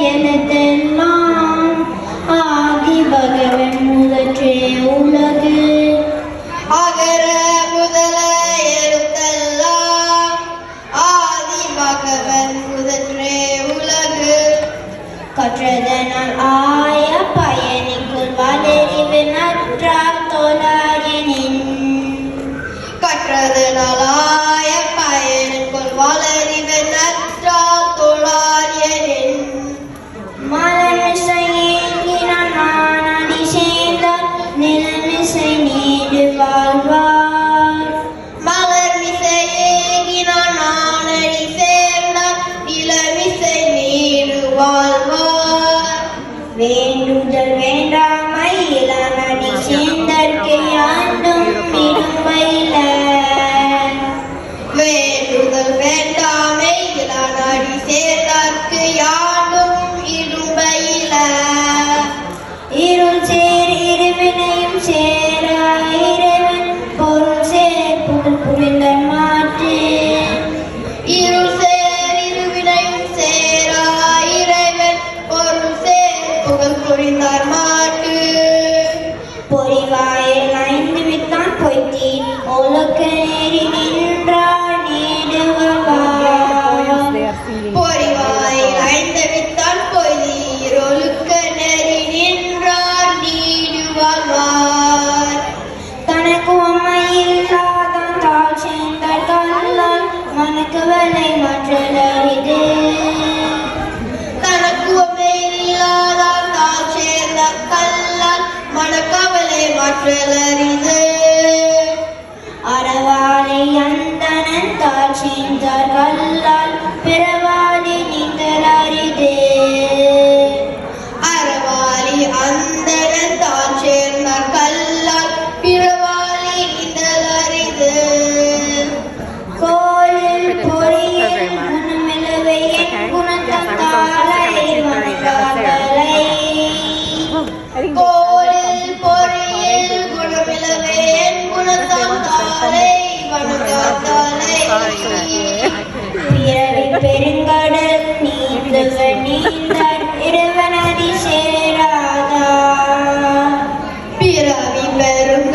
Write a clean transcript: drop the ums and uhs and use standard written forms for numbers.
எனதெல்லாம் ஆதி பகவன் முதற்றே உலகு அகர முதல எழுத்தெல்லாம் ஆதி பகவன் முதற்றே உலகு கற்றதனால் ஆய பயணிக்குள் வளரிவு நற்றால் தொழாயனின் கற்றதனாலாய பயனுக்குள் வளரிவு நற்றால் தொழாரியனின் மலமிசை ஏங்கினான் மானடி சேர்ந்தார் நிலமிசை நீடு வாழ்வார் மலர் மிசை ஏகினான் நானடி சேர்ந்தார் இளமிசை நீடு வாழ்வார் வேண்டுதல் வேண்டாமை இளநடி சேர்ந்தற்கு யாண்டும் இடும்பையில வேண்டுதல் வேண்டாமை இளநடி சேர்ந்தார்க்கு யாண்டும் இடும்பையில இருள் சேர் இருவினையும் சேரா இறைவன் பொருள் சேர் புகழ் புரிந்த மாற்று இருள் சேர் இருவினையும் சேரா இறைவன் பொருள் சேர் புகழ் புரிந்தார் மாட்டு பொறிவாயில் ஐந்து வித்தான் பொய்த்தி ஒழுக்க நெறி நின்றார் நீடுவார் பொறிவாயில் ஐந்து வித்தான் பொய்தீர் ஒழுக்க நெறி நின்றார் நீடுவார் தனக்கு உண்மை இல்லாதான் தாழ் சேர்ந்த கல்லால் மனக்கு வலை மற்றலரிது தனக்கு இல்லாதான் தாழ் சேர்ந்த கல்லால் மனக்கவலை மற்றலரிது அறவாளி அந்தனன் தாழ் சேர்ந்த கல்லால் பிறவாளி நீந்தல் அரிது அறவாளி அந்தணன் தான் சேர்ந்த கல்லால் பிறவாளி நின்றலரிது கோயில் பொறியில் குணமிலவை குணத்தம் தாளை வணங்காதலை கோலில் பொறியில் குணமிலவே என் குணத்தாம் தாளை வணங்காதாலை பிறவி பெருங்கடல் நீந்துவன் நீந்தார் இறைவனடி சேராதா பிறவி பெரும்